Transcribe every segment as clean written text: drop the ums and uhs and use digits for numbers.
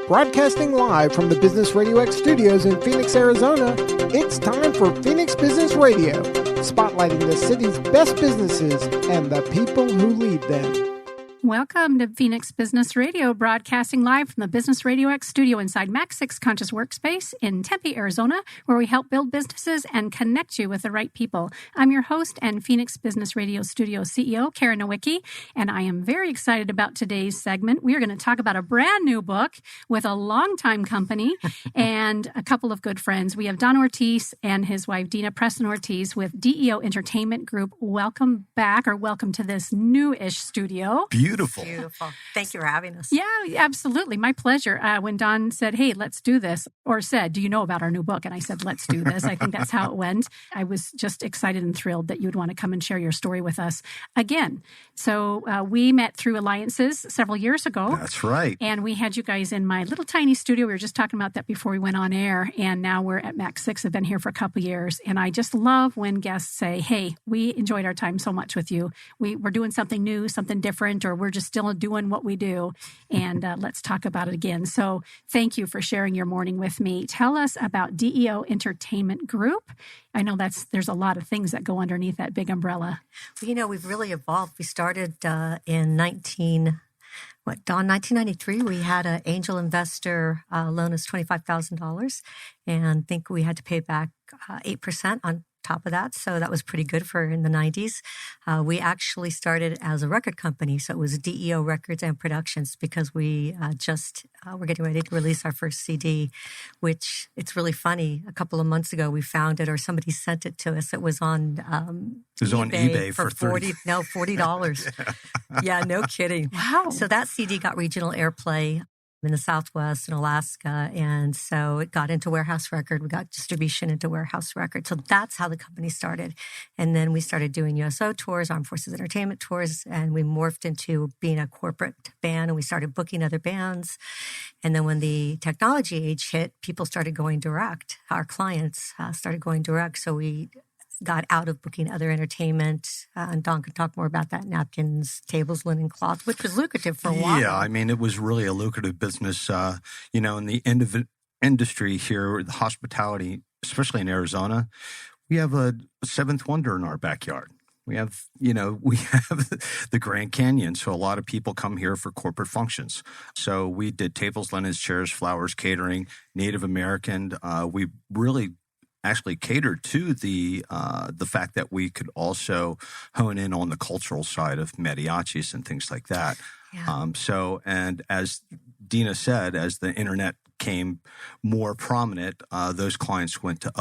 Broadcasting live from the Business RadioX studios in Phoenix, Arizona, it's time for Phoenix Business Radio, spotlighting the city's best businesses and the people who lead them. Welcome to Phoenix Business Radio, broadcasting live from the Business RadioX studio inside Mac 6 Conscious Workspace in Tempe, Arizona, where we help build businesses and connect you with the right people. I'm your host and Phoenix Business Radio studio CEO, Karen Nowicki, and I am very excited about today's segment. We are going to talk about a brand new book with a longtime company and a couple of good friends. We have Don Ortiz and his wife, Dina Preston-Ortiz, with DEO Entertainment Group. Welcome back, or welcome to this new-ish studio. Beautiful. Thank you for having us. Yeah, absolutely. My pleasure. When Don said, hey, let's do this, or said, do you know about our new book? And I said, let's do this. I think that's how it went. I was just excited and thrilled that you'd want to come and share your story with us again. So we met through alliances several years ago. That's right. And we had you guys in my little tiny studio. We were just talking about that before we went on air. And now we're at Mac 6. I've been here for a couple of years. And I just love when guests say, hey, we enjoyed our time so much with you. We're doing something new, something different, or we're just still doing what we do. And let's talk about it again. So thank you for sharing your morning with me. Tell us about DEO Entertainment Group. I know there's a lot of things that go underneath that big umbrella. Well, we've really evolved. We started in 1993, we had an angel investor loan us $25,000 and think we had to pay back 8% on top of that. So that was pretty good for in the 90s. We actually started as a record company. So it was DEO Records and Productions because we we're getting ready to release our first CD, which it's really funny. A couple of months ago, we found it or somebody sent it to us. It was on eBay for $40. Yeah, no kidding. Wow. So that CD got regional airplay in the Southwest and Alaska. And so it got into Warehouse Record. We got distribution into Warehouse Record. So that's how the company started. And then we started doing USO tours, Armed Forces Entertainment tours, and we morphed into being a corporate band and we started booking other bands. And then when the technology age hit, people started going direct. Our clients started going direct. So we got out of booking other entertainment. And Don could talk more about that. Napkins, tables, linen, cloth, which was lucrative for a while. Yeah, I mean, it was really a lucrative business. In the end of industry here, the hospitality, especially in Arizona, we have a seventh wonder in our backyard. We have the Grand Canyon. So a lot of people come here for corporate functions. So we did tables, linens, chairs, flowers, catering, Native American. We really actually catered to the fact that we could also hone in on the cultural side of mariachis and things like that. Yeah. And as Dina said, as the internet came more prominent, those clients went to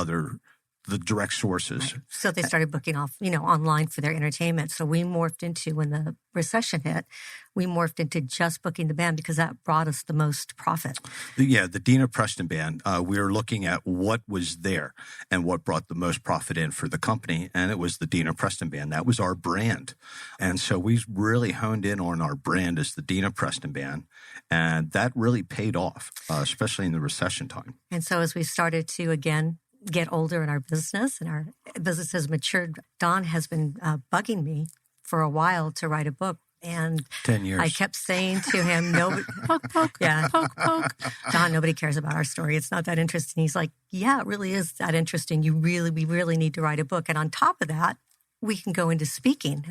the direct sources. Right. So they started booking off, online for their entertainment. So we morphed into, when the recession hit, we morphed into just booking the band because that brought us the most profit. The Dina Preston Band, we were looking at what was there and what brought the most profit in for the company, and it was the Dina Preston Band. That was our brand. And so we really honed in on our brand as the Dina Preston Band, and that really paid off, especially in the recession time. And so as we started to, again, get older in our business and our business has matured, Don has been bugging me for a while to write a book. And 10 years. I kept saying to him, Poke, poke, yeah. poke. Don, nobody cares about our story. It's not that interesting. He's like, yeah, it really is that interesting. We really need to write a book. And on top of that, we can go into speaking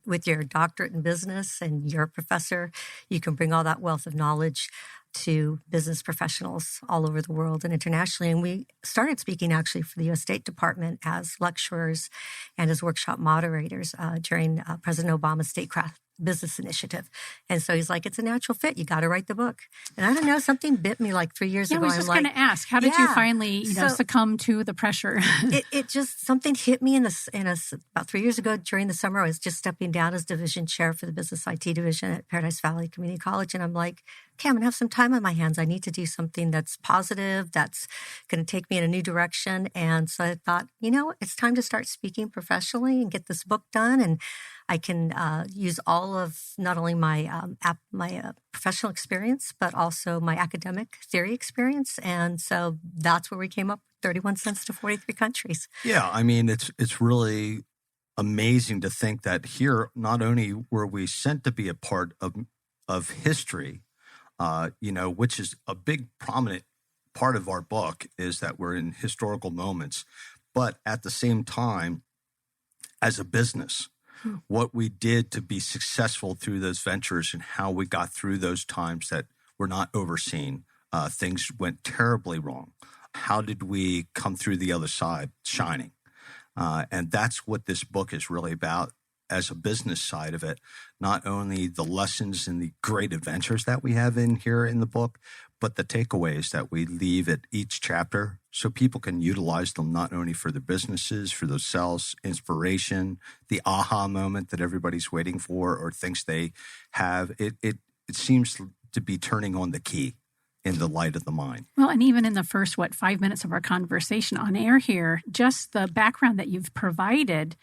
with your doctorate in business and you're a professor. You can bring all that wealth of knowledge to business professionals all over the world and internationally. And we started speaking actually for the U.S. State Department as lecturers and as workshop moderators during President Obama's Statecraft Business Initiative. And so he's like, it's a natural fit. You got to write the book. And I don't know, something bit me like 3 years ago. I was just going to ask, how did you finally, succumb to the pressure? it just, something hit me about 3 years ago during the summer. I was just stepping down as division chair for the business IT division at Paradise Valley Community College. And I'm like, okay, I'm going to have some time on my hands. I need to do something that's positive, that's going to take me in a new direction. And so I thought, it's time to start speaking professionally and get this book done. And I can use all of not only my professional experience, but also my academic theory experience. And so that's where we came up with 31 cents to 43 countries. Yeah, I mean, it's really amazing to think that here, not only were we sent to be a part of history, which is a big prominent part of our book, is that we're in historical moments. But at the same time, as a business, what we did to be successful through those ventures and how we got through those times that were not overseen, things went terribly wrong. How did we come through the other side shining? And that's what this book is really about as a business side of it. Not only the lessons and the great adventures that we have in here in the book, but the takeaways that we leave at each chapter so people can utilize them not only for their businesses, for themselves, inspiration, the aha moment that everybody's waiting for or thinks they have. It seems to be turning on the key in the light of the mind. Well, and even in the first, 5 minutes of our conversation on air here, just the background that you've provided,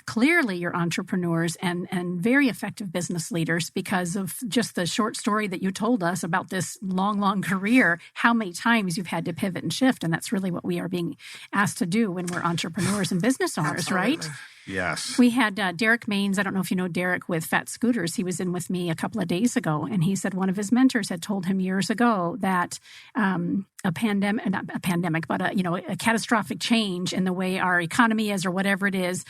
clearly you're entrepreneurs and very effective business leaders because of just the short story that you told us about this long career, how many times you've had to pivot and shift. And that's really what we are being asked to do when we're entrepreneurs and business owners, right? Yes. We had Derek Maines. I don't know if you know Derek with Fat Scooters. He was in with me a couple of days ago, and he said one of his mentors had told him years ago that a catastrophic change in the way our economy is or whatever it is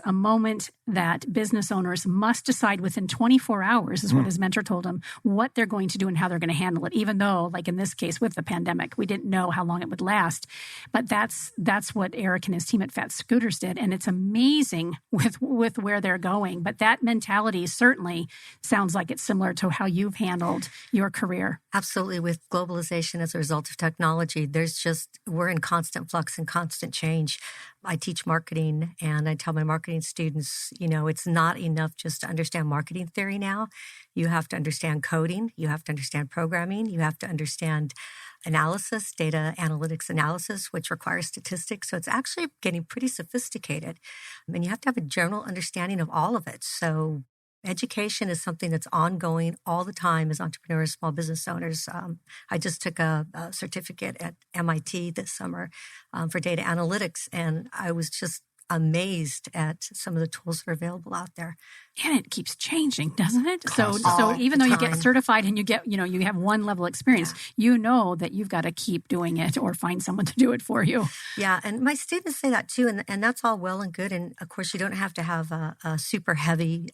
a moment that business owners must decide within 24 hours, is what his mentor told him, what they're going to do and how they're going to handle it, even though, like in this case with the pandemic, we didn't know how long it would last. But that's what Eric and his team at Fat Scooters did, and it's amazing with where they're going. But that mentality certainly sounds like it's similar to how you've handled your career. Absolutely. With globalization as a result of technology, we're in constant flux and constant change. I teach marketing, and I tell my marketing students, it's not enough just to understand marketing theory now. You have to understand coding. You have to understand programming. You have to understand analysis, data analytics analysis, which requires statistics. So it's actually getting pretty sophisticated. And you have to have a general understanding of all of it. So education is something that's ongoing all the time as entrepreneurs, small business owners. I just took a certificate at MIT this summer for data analytics, and I was just amazed at some of the tools that are available out there. And it keeps changing, doesn't it? Constantly. So even though you get certified and you get, you have one level experience, you know that you've got to keep doing it or find someone to do it for you. Yeah, and my students say that too, and that's all well and good. And of course, you don't have to have a super heavy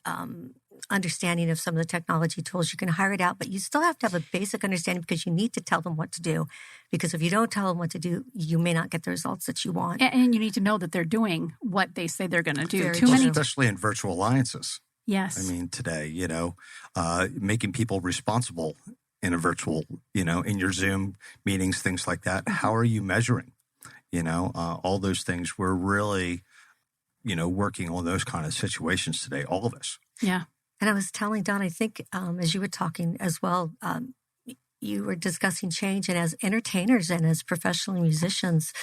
understanding of some of the technology tools. You can hire it out, but you still have to have a basic understanding because you need to tell them what to do. Because if you don't tell them what to do, you may not get the results that you want. And you need to know that they're doing what they say they're going to do. Especially in virtual alliances. Yes. I mean, today, making people responsible in a virtual, in your Zoom meetings, things like that. How are you measuring? All those things. We're really, working on those kind of situations today, all of us. Yeah. And I was telling Don, I think as you were talking as well, you were discussing change. And as entertainers and as professional musicians,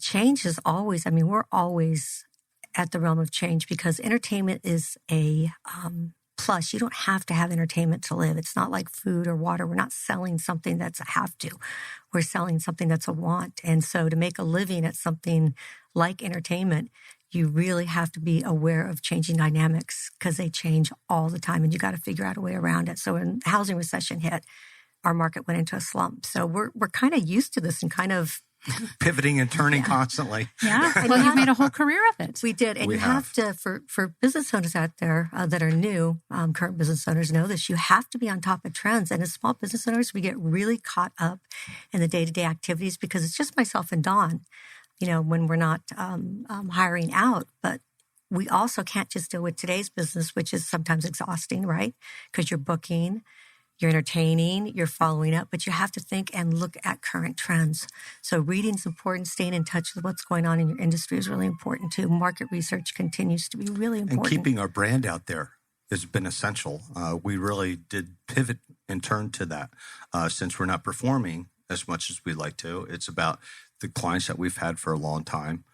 change is always, we're always at the realm of change because entertainment is a plus. You don't have to have entertainment to live. It's not like food or water. We're not selling something that's a have to. We're selling something that's a want. And so to make a living at something like entertainment, you really have to be aware of changing dynamics because they change all the time and you got to figure out a way around it. So when the housing recession hit, our market went into a slump. So we're kind of used to this and kind of pivoting and turning constantly. Yeah. Well, you've made a whole career of it. We did. And we have to, for business owners out there that are new, current business owners know this, you have to be on top of trends. And as small business owners, we get really caught up in the day-to-day activities because it's just myself and Don, when we're not hiring out. But we also can't just deal with today's business, which is sometimes exhausting, right? Because you're booking, you're entertaining, you're following up, but you have to think and look at current trends. So reading's important. Staying in touch with what's going on in your industry is really important too. Market research continues to be really important. And keeping our brand out there has been essential. We really did pivot and turn to that since we're not performing as much as we'd like to. It's about the clients that we've had for a long time,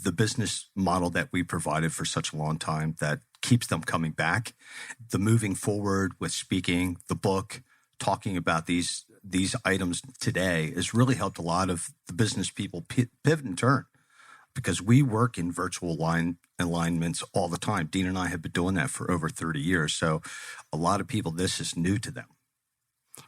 the business model that we provided for such a long time that keeps them coming back, the moving forward with speaking, the book, talking about these items today has really helped a lot of the business people pivot and turn because we work in virtual alignments all the time. Dina and I have been doing that for over 30 years. So a lot of people, this is new to them.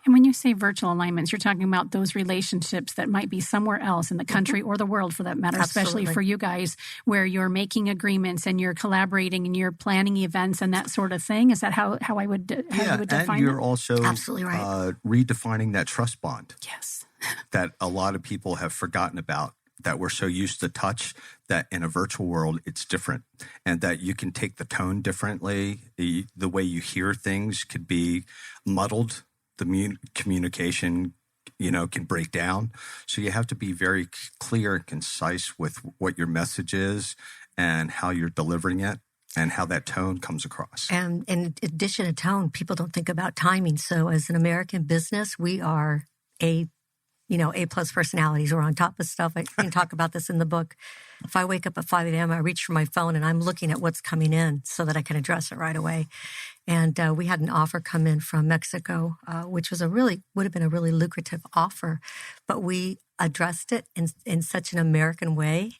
And when you say virtual alignments, you're talking about those relationships that might be somewhere else in the country or the world for that matter, especially for you guys, where you're making agreements and you're collaborating and you're planning events and that sort of thing. Is that how you would define it? And you're also absolutely right. Redefining that trust bond. Yes. That a lot of people have forgotten about, that we're so used to touch that in a virtual world, it's different. And that you can take the tone differently. The way you hear things could be muddled. The communication, can break down. So you have to be very clear and concise with what your message is and how you're delivering it and how that tone comes across. And in addition to tone, people don't think about timing. So as an American business, we are A-plus personalities. We're on top of stuff. I can talk about this in the book. If I wake up at 5 a.m., I reach for my phone and I'm looking at what's coming in so that I can address it right away. And we had an offer come in from Mexico, which was would have been a really lucrative offer, but we addressed it in such an American way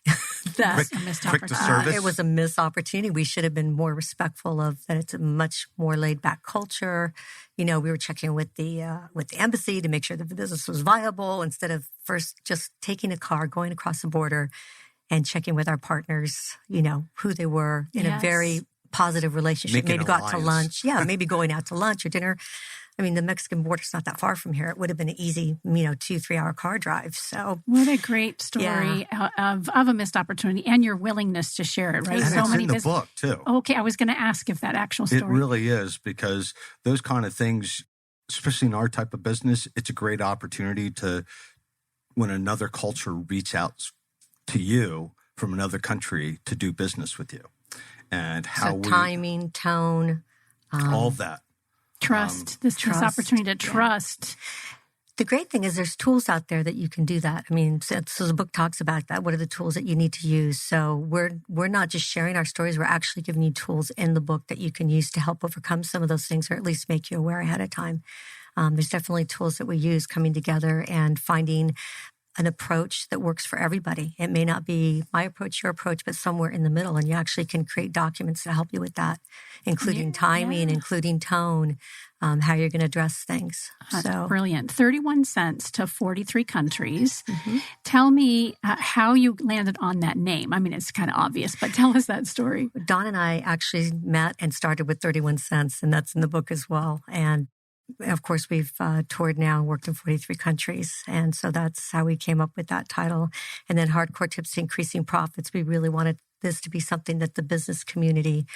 that quick to service. It was a missed opportunity. We should have been more respectful of that. It's a much more laid back culture. We were checking with the embassy to make sure that the business was viable instead of first just taking a car, going across the border, and checking with our partners. Who they were in a very positive relationship. Making maybe go out to lunch. Yeah, maybe going out to lunch or dinner. I mean, the Mexican border's not that far from here. It would have been an easy, 2-3 hour car drive. So what a great story of a missed opportunity and your willingness to share it, right? And it's in the book too. Okay, I was going to ask if that actual story. It really is, because those kind of things, especially in our type of business, it's a great opportunity to, when another culture reaches out to you from another country to do business with you. And how timing, tone, all of that. Trust, this opportunity to trust. The great thing is there's tools out there that you can do that. I mean, so the book talks about that. What are the tools that you need to use? So we're not just sharing our stories. We're actually giving you tools in the book that you can use to help overcome some of those things, or at least make you aware ahead of time. There's definitely tools that we use coming together and finding an approach that works for everybody. It may not be my approach, your approach, but somewhere in the middle. And you actually can create documents to help you with that, including timing, including tone, how you're going to address things. So brilliant. 31 cents to 43 countries. Mm-hmm. Tell me how you landed on that name. I mean, it's kind of obvious, but tell us that story. Don and I actually met and started with 31 cents, and that's in the book as well. And of course, we've toured now and worked in 43 countries. And so that's how we came up with that title. And then Hardcore Tips to Increasing Profits. We really wanted this to be something that the business community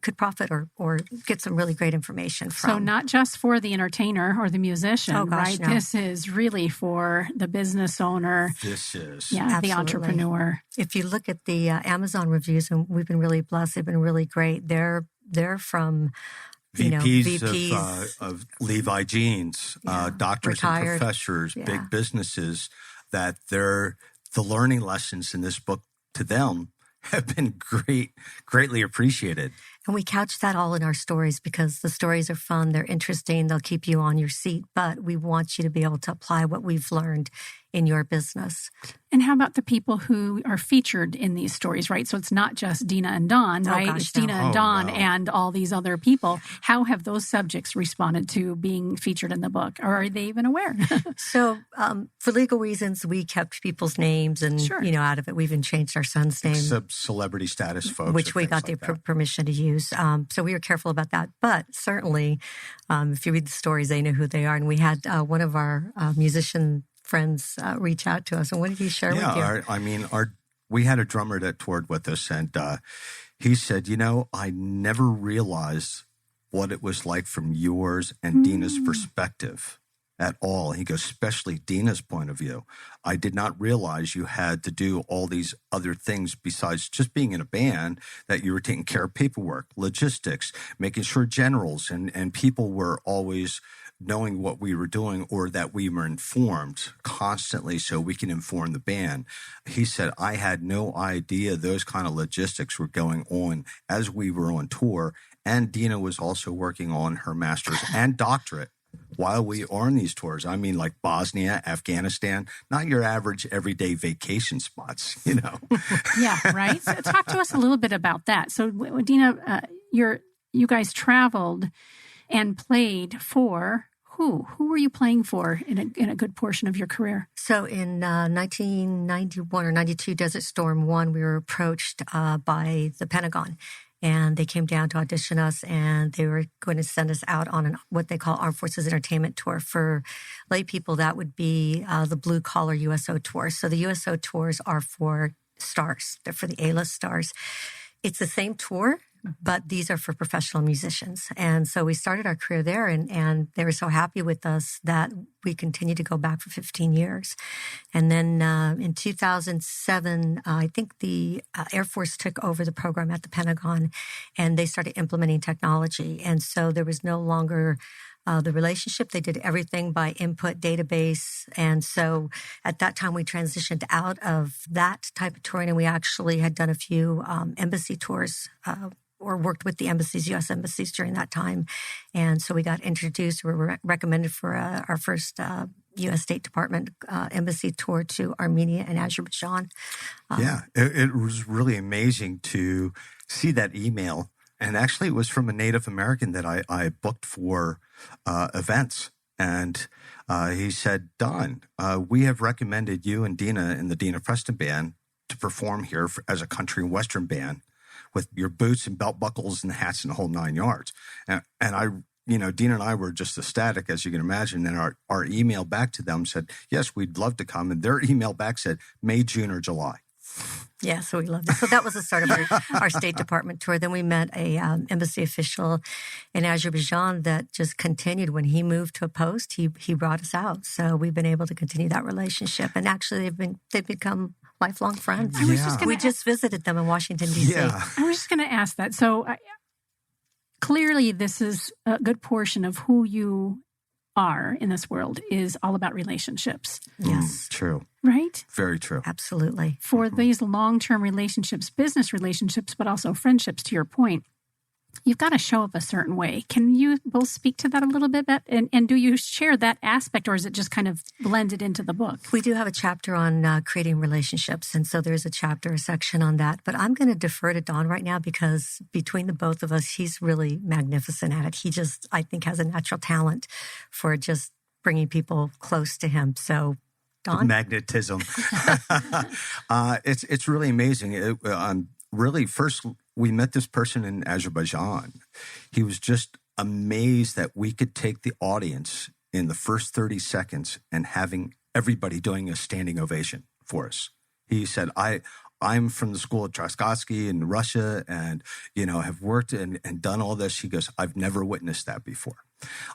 could profit or get some really great information from. So not just for the entertainer or the musician, right? No. This is really for the business owner. This is. Yeah, absolutely. The entrepreneur. If you look at the Amazon reviews, and we've been really blessed, they've been really great. They're from VPs of Levi Jeans, doctors retired, and professors, big businesses, that the learning lessons in this book to them have been greatly appreciated. And we couch that all in our stories because the stories are fun, they're interesting, they'll keep you on your seat, but we want you to be able to apply what we've learned in your business. And how about the people who are featured in these stories, right? So it's not just Dina and Don, right? It's Dina and Don and all these other people. How have those subjects responded to being featured in the book? Or are they even aware? So for legal reasons, we kept people's names and, out of it. We even changed our son's name. Celebrity status folks. Which we got the permission to use. So we were careful about that. But certainly, if you read the stories, they know who they are. And we had one of our musician friends reach out to us. And what did he share with you? We had a drummer that toured with us, and he said, I never realized what it was like from yours and Dina's perspective at all. He goes, especially Dina's point of view. I did not realize you had to do all these other things besides just being in a band, that you were taking care of paperwork, logistics, making sure generals and people were always knowing what we were doing, or that we were informed constantly so we can inform the band. He said, I had no idea those kind of logistics were going on as we were on tour. And Dina was also working on her master's and doctorate while we are on these tours. I mean, like Bosnia, Afghanistan, not your average everyday vacation spots, Yeah, right. So talk to us a little bit about that. So Dina, you guys traveled and played for who were you playing for in a good portion of your career? So in 1991 or 92, Desert Storm 1, we were approached by the Pentagon. And they came down to audition us, and they were going to send us out on what they call Armed Forces Entertainment Tour. For lay people, that would be the Blue Collar USO Tour. So the USO tours are for stars. They're for the A-list stars. It's the same tour, but these are for professional musicians. And so we started our career there, and they were so happy with us that we continued to go back for 15 years. And then in 2007, I think the Air Force took over the program at the Pentagon, and they started implementing technology. And so there was no longer the relationship. They did everything by input database. And so at that time, we transitioned out of that type of touring, and we actually had done a few embassy tours or worked with the embassies, U.S. embassies during that time. And so we got introduced, we were recommended for our first U.S. State Department embassy tour to Armenia and Azerbaijan. It was really amazing to see that email. And actually, it was from a Native American that I booked for events. And he said, Don, we have recommended you and Dina in the Dina Preston Band to perform here as a country and western band with your boots and belt buckles and hats and the whole 9 yards. And I, Dina and I were just ecstatic, as you can imagine. And our email back to them said, yes, we'd love to come. And their email back said May, June, or July. Yeah, so we loved it. So that was the start of our State Department tour. Then we met a embassy official in Azerbaijan that just continued. When he moved to a post, he brought us out. So we've been able to continue that relationship. And actually, they've become lifelong friends. We just visited them in Washington, D.C. Yeah. I was just going to ask that. So clearly, this is a good portion of who you are in this world is all about relationships. Yes. True. Right? Very true. Absolutely. For these long-term relationships, business relationships, but also friendships, to your point, you've got to show up a certain way. Can you both speak to that a little bit? And do you share that aspect, or is it just kind of blended into the book? We do have a chapter on creating relationships. And so there's a section on that. But I'm going to defer to Don right now because between the both of us, he's really magnificent at it. He just, I think, has a natural talent for just bringing people close to him. So, Don? Magnetism. It's really amazing. Really, first, we met this person in Azerbaijan. He was just amazed that we could take the audience in the first 30 seconds and having everybody doing a standing ovation for us. He said, I'm from the school of Trotsky in Russia and, have worked and done all this. He goes, I've never witnessed that before.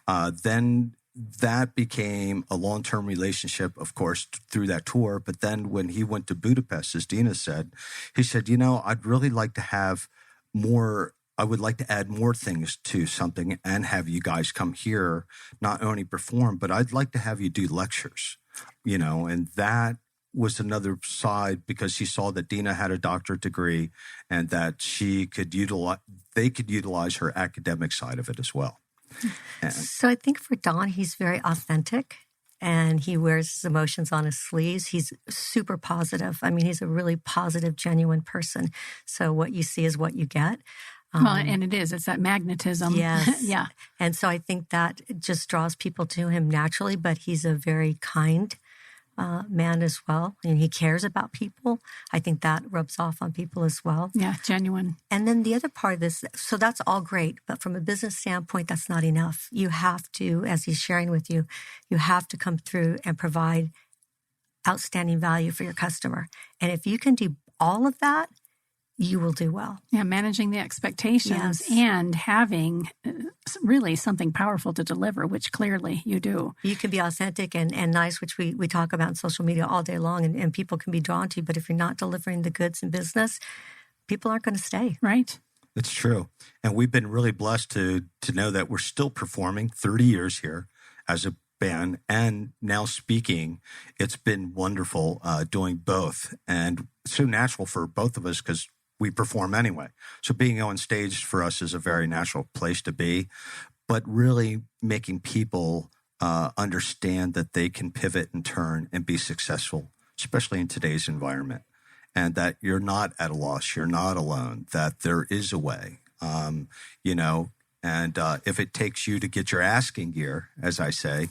Then that became a long-term relationship, of course, through that tour. But then when he went to Budapest, as Dina said, he said, I'd really like to have more, I would like to add more things to something and have you guys come here, not only perform, but I'd like to have you do lectures, and that was another side because he saw that Dina had a doctorate degree and that they could utilize her academic side of it as well. So I think for Don, he's very authentic and he wears his emotions on his sleeves. He's super positive. I mean, he's a really positive, genuine person. So what you see is what you get. Well, and it's that magnetism. Yes. Yeah. And so I think that just draws people to him naturally, but he's a very kind man as well. And he cares about people. I think that rubs off on people as well. Yeah, genuine. And then the other part of this, so that's all great, but from a business standpoint, that's not enough. You have to, as he's sharing with you, you have to come through and provide outstanding value for your customer. And if you can do all of that, you will do well. Yeah, managing the expectations and having really something powerful to deliver, which clearly you do. You can be authentic and nice, which we talk about in social media all day long, and people can be drawn to you. But if you're not delivering the goods in business, people aren't going to stay. Right. It's true. And we've been really blessed to know that we're still performing 30 years here as a band and now speaking. It's been wonderful doing both. And it's so natural for both of us because we perform anyway. So being on stage for us is a very natural place to be, but really making people understand that they can pivot and turn and be successful, especially in today's environment, and that you're not at a loss, you're not alone, that there is a way. And if it takes you to get your asking gear, as I say,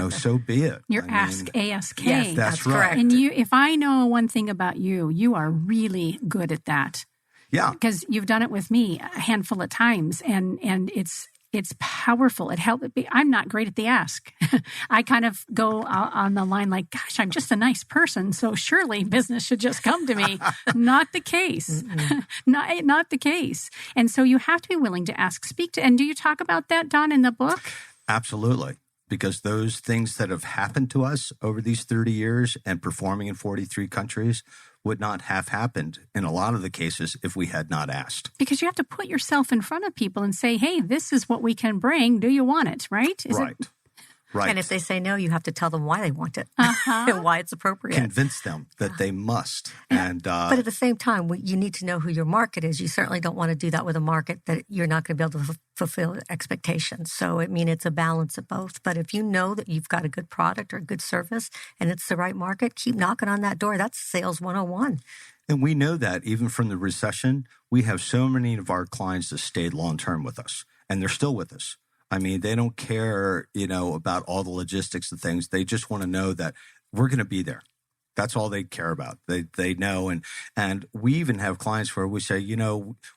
so be it. Your ASK. Yes, that's right. correct. And if I know one thing about you, you are really good at that. Yeah. Because you've done it with me a handful of times, and it's powerful. It helped. I'm not great at the ask. I kind of go on the line like, gosh, I'm just a nice person, so surely business should just come to me. Not the case. Not the case. And so you have to be willing to ask, speak to. And do you talk about that, Don, in the book? Absolutely. Because those things that have happened to us over these 30 years and performing in 43 countries would not have happened in a lot of the cases if we had not asked. Because you have to put yourself in front of people and say, hey, this is what we can bring. Do you want it? Right? Right. And if they say no, you have to tell them why they want it and why it's appropriate. Convince them that they must. But at the same time, you need to know who your market is. You certainly don't want to do that with a market that you're not going to be able to fulfill expectations. So, it's a balance of both. But if you know that you've got a good product or a good service and it's the right market, keep knocking on that door. That's sales 101. And we know that even from the recession, we have so many of our clients that stayed long-term with us, and they're still with us. They don't care, about all the logistics and things. They just want to know that we're going to be there. That's all they care about. They know. And we even have clients where we say,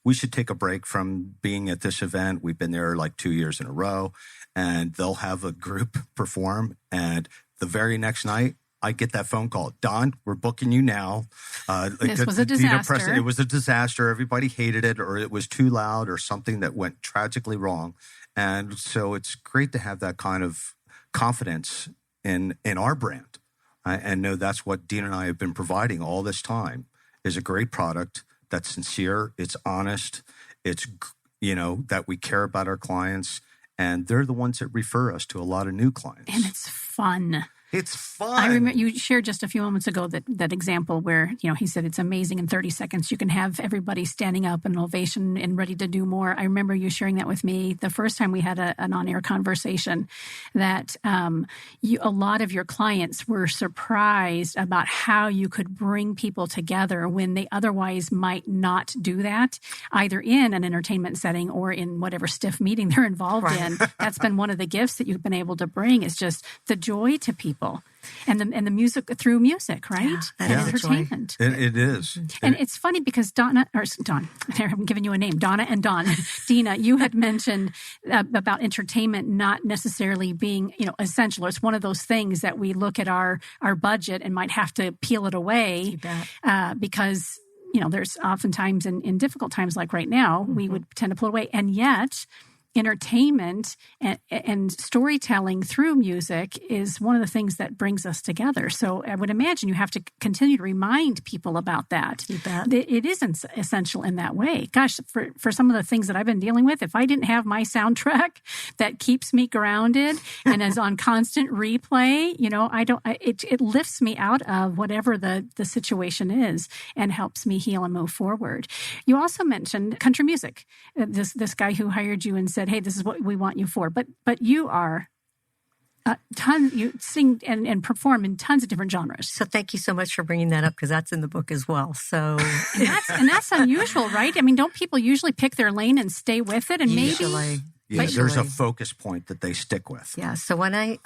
we should take a break from being at this event. We've been there like 2 years in a row, and they'll have a group perform. And the very next night, I get that phone call. Don, we're booking you now. This was a disaster. It was a disaster. Everybody hated it, or it was too loud, or something that went tragically wrong. And so it's great to have that kind of confidence in our brand and know that's what Dina and I have been providing all this time is a great product that's sincere, it's honest, it's, that we care about our clients, and they're the ones that refer us to a lot of new clients. And it's fun. It's fun. I remember you shared just a few moments ago that example where, he said it's amazing in 30 seconds. You can have everybody standing up in ovation and ready to do more. I remember you sharing that with me the first time we had an on-air conversation that a lot of your clients were surprised about how you could bring people together when they otherwise might not do that, either in an entertainment setting or in whatever stiff meeting they're involved in. That's been one of the gifts that you've been able to bring is just the joy to people. And the music through music, right? Yeah, and entertainment. It is. And it's funny because Don, I'm giving you a name, Donna and Don. Dina, you had mentioned about entertainment not necessarily being, essential. It's one of those things that we look at our budget and might have to peel it away because, there's oftentimes in difficult times like right now, we would tend to pull it away. And yet entertainment and storytelling through music is one of the things that brings us together. So I would imagine you have to continue to remind people about that. It isn't essential in that way. Gosh, for some of the things that I've been dealing with, if I didn't have my soundtrack that keeps me grounded and is on constant replay, it lifts me out of whatever the situation is and helps me heal and move forward. You also mentioned country music. This guy who hired you and said, hey, this is what we want you for. But you are you sing and perform in tons of different genres. So thank you so much for bringing that up because that's in the book as well. So and that's unusual, right? Don't people usually pick their lane and stay with it? And usually. Yes, there's a focus point that they stick with. Yeah. So when I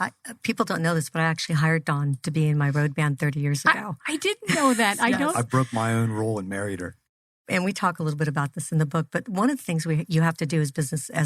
people don't know this, but I actually hired Don to be in my road band 30 years ago. I didn't know that. Yes. I broke my own rule and married her. And we talk a little bit about this in the book, but one of the things you have to do as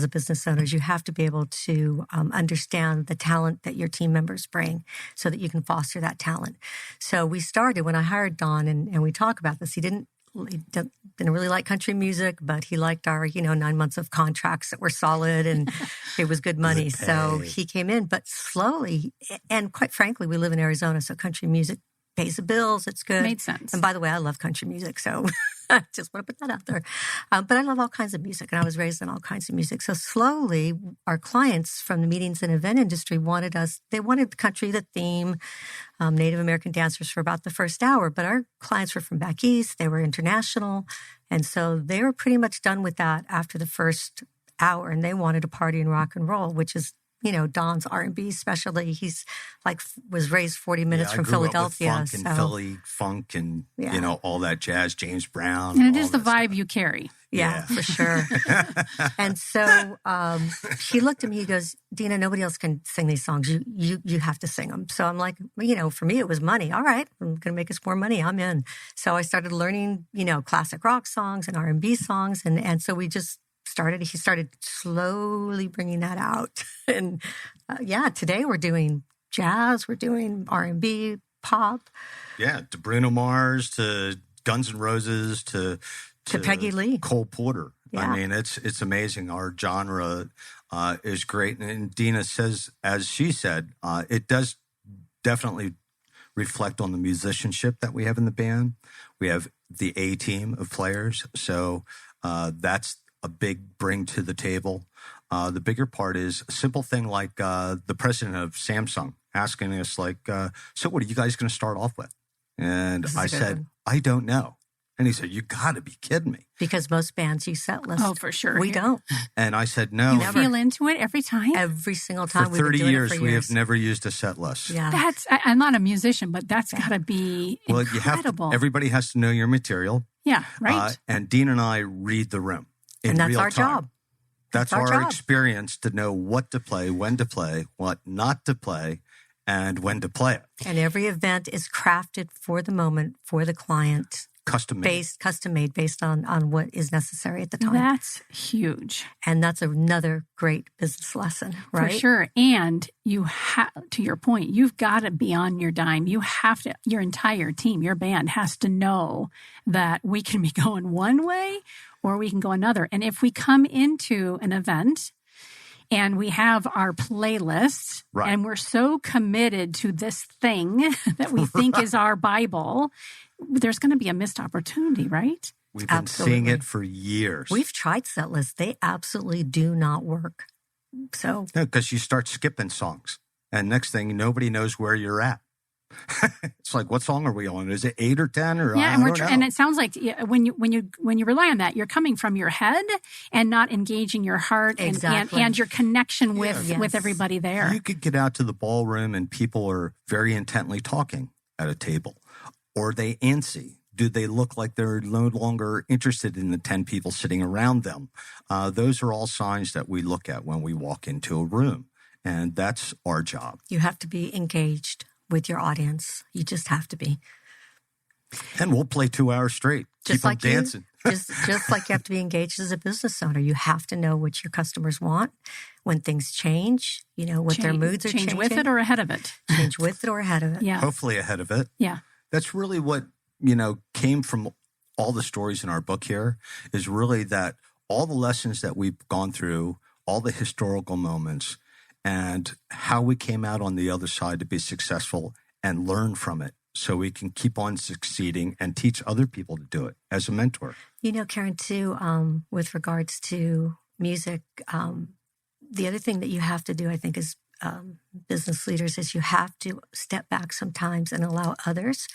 a business owner is you have to be able to understand the talent that your team members bring so that you can foster that talent. So we started, when I hired Don, and we talk about this, he didn't really like country music, but he liked our, 9 months of contracts that were solid and it was good money. So he came in, but slowly, and quite frankly, we live in Arizona, so country music pays the bills. It's good. Made sense. And by the way, I love country music, so I just want to put that out there. But I love all kinds of music, and I was raised in all kinds of music. So slowly, our clients from the meetings and event industry wanted the country, the theme, Native American dancers for about the first hour. But our clients were from back east. They were international. And so they were pretty much done with that after the first hour, and they wanted to party and rock and roll, which is Don's R&B specialty. He's was raised 40 minutes from Philadelphia. Up with funk and Philly funk and, all that jazz, James Brown. And it is the vibe you carry. Yeah, for sure. And so he looked at me, he goes, Dina, nobody else can sing these songs. You have to sing them. So I'm like, for me, it was money. All right, I'm going to make us more money. I'm in. So I started learning, classic rock songs and R&B songs. And so we just he started slowly bringing that out. And today we're doing jazz, we're doing R&B, pop. Yeah, to Bruno Mars, to Guns N' Roses, to Peggy Lee, Cole Porter. Yeah. I mean, it's amazing. Our genre is great. And Dina says, as she said, it does definitely reflect on the musicianship that we have in the band. We have the A team of players. So that's a big bring to the table. The bigger part is a simple thing like the president of Samsung asking us, so what are you guys going to start off with? And I said, I don't know. And he said, you got to be kidding me. Because most bands use set lists. Oh, for sure. We don't. And I said, no. You feel into it every time? Every single time. For 30 years, we have never used a set list. Yeah. I'm not a musician, but that's got to be incredible. Everybody has to know your material. Yeah, right. And Dean and I read the room in and that's real our time. job. That's our experience to know what to play, when to play, what not to play, and when to play it. And every event is crafted for the moment, for the client. Custom made based on what is necessary at the time. That's huge. And that's another great business lesson, right? For sure. And you have, to your point, you've got to be on your dime. You have to, your entire team, your band has to know that we can be going one way or we can go another. And if we come into an event and we have our playlists and we're so committed to this thing that we think is our Bible, there's going to be a missed opportunity, right? We've been seeing it for years. We've tried set lists. They absolutely do not work. So, because you start skipping songs, and next thing, nobody knows where you're at. It's like, what song are we on? Is it 8 or 10? Or yeah, and it sounds like when you rely on that, you're coming from your head and not engaging your heart and your connection with everybody there. You could get out to the ballroom and people are very intently talking at a table. Or are they antsy? Do they look like they're no longer interested in the 10 people sitting around them? Those are all signs that we look at when we walk into a room. And that's our job. You have to be engaged with your audience. You just have to be. And we'll play 2 hours straight. Just Keep like them dancing. Just like you have to be engaged as a business owner. You have to know what your customers want. When things change, what their moods are changing. Change with it or ahead of it. Change with it or ahead of it. Yeah. Hopefully ahead of it. Yeah. That's really what, came from all the stories in our book here is really that all the lessons that we've gone through, all the historical moments, and how we came out on the other side to be successful and learn from it so we can keep on succeeding and teach other people to do it as a mentor. Karen, too, with regards to music, the other thing that you have to do, I think, as business leaders is you have to step back sometimes and allow others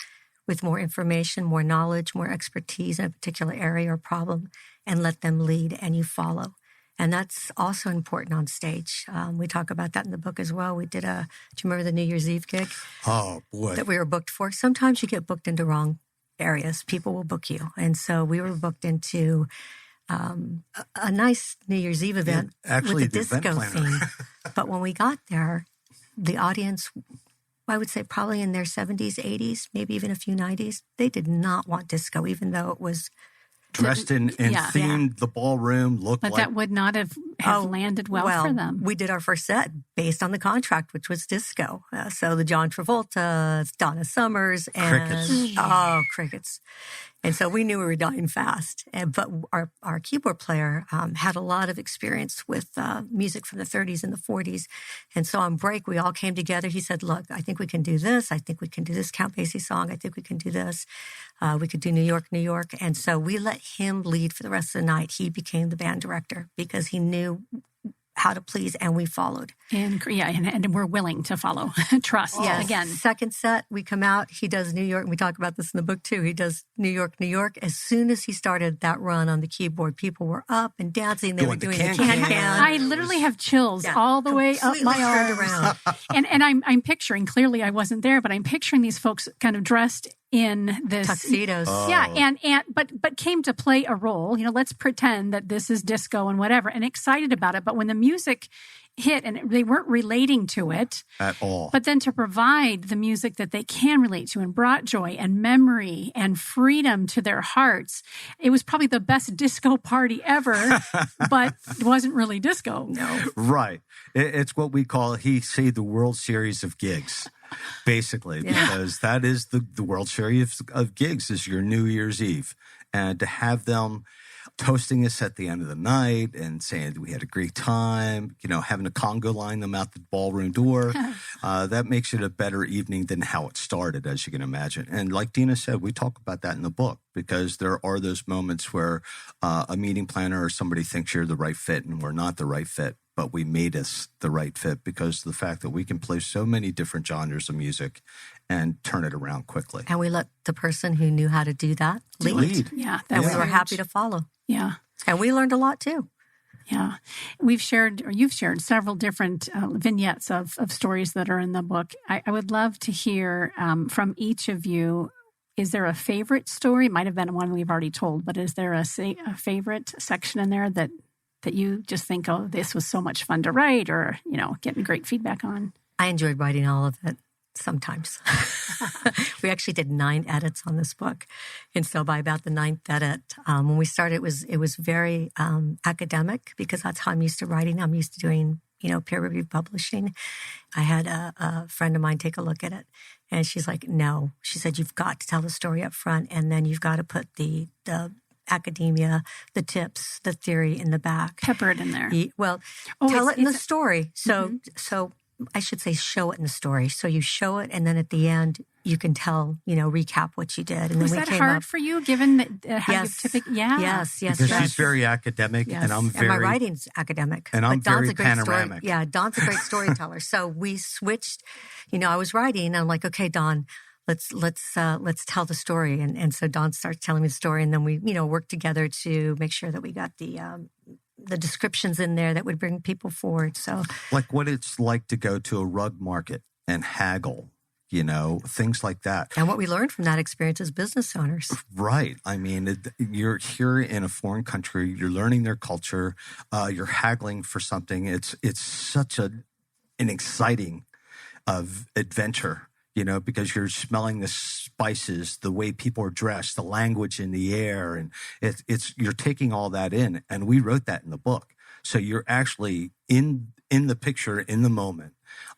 with more information, more knowledge, more expertise in a particular area or problem and let them lead and you follow. And that's also important on stage. We talk about that in the book as well. We did do you remember the New Year's Eve gig? Oh, boy. That we were booked for. Sometimes you get booked into wrong areas. People will book you. And so we were booked into a nice New Year's Eve event with a disco theme. But when we got there, the audience, I would say probably in their 70s, 80s, maybe even a few 90s, they did not want disco, even though it was dressed in themed. The ballroom looked but that would not have landed well for them. We did our first set based on the contract, which was disco. So the John Travolta, Donna Summers, and crickets. And so we knew we were dying fast. But our keyboard player had a lot of experience with music from the 30s and the 40s. And so on break, we all came together. He said, look, I think we can do this. I think we can do this Count Basie song. I think we can do this. We could do New York, New York. And so we let him lead for the rest of the night. He became the band director because he knew how to please, and we followed. And we're willing to follow. Trust, again. Second set, we come out, he does New York, and we talk about this in the book too. He does New York, New York. As soon as he started that run on the keyboard, people were up and dancing. They were doing the can-can. I literally have chills all the way up my arms. Around. and I'm picturing, clearly I wasn't there, but I'm picturing these folks kind of dressed in this tuxedos. Yeah, but came to play a role. Let's pretend that this is disco and whatever, and excited about it. But when the music hit and they weren't relating to it at all, but then to provide the music that they can relate to and brought joy and memory and freedom to their hearts, it was probably the best disco party ever, but it wasn't really disco. No, right? It's what we call the World Series of gigs. Basically, because that is the World Series of gigs is your New Year's Eve. And to have them toasting us at the end of the night and saying we had a great time, having a Congo line them out the ballroom door, that makes it a better evening than how it started, as you can imagine. And like Dina said, we talk about that in the book because there are those moments where a meeting planner or somebody thinks you're the right fit and we're not the right fit. But we made us the right fit because of the fact that we can play so many different genres of music and turn it around quickly. And we let the person who knew how to do that lead. Yeah. And we were happy to follow. Yeah. And we learned a lot too. Yeah. You've shared several different vignettes of stories that are in the book. I would love to hear from each of you. Is there a favorite story? Might have been one we've already told, but is there a favorite section in there that you just think, oh, this was so much fun to write or, getting great feedback on? I enjoyed writing all of it sometimes. We actually did 9 edits on this book. And so by about the 9th edit, when we started, it was very academic because that's how I'm used to writing. I'm used to doing, peer-reviewed publishing. I had a friend of mine take a look at it. And she's like, no. She said, you've got to tell the story up front. And then you've got to put the academia, the tips, the theory in the back. Pepper it in there. Tell it in the story. So I should say show it in the story. So you show it, and then at the end, you can tell, recap what you did. And was then that hard for you, given that how you typically... Yeah. Yes. Because she's very academic, and I'm very... And my writing's academic. And I'm Don's very panoramic. Don's a great storyteller. So we switched, I was writing, and I'm like, okay, Don, let's tell the story. And so Don starts telling me the story, and then we, work together to make sure that we got the descriptions in there that would bring people forward. So like what it's like to go to a rug market and haggle, things like that. And what we learned from that experience as business owners. Right. I mean, you're here in a foreign country, you're learning their culture, you're haggling for something. It's such an exciting adventure. Because you're smelling the spices, the way people are dressed, the language in the air, and you're taking all that in. And we wrote that in the book. So you're actually in the picture, in the moment.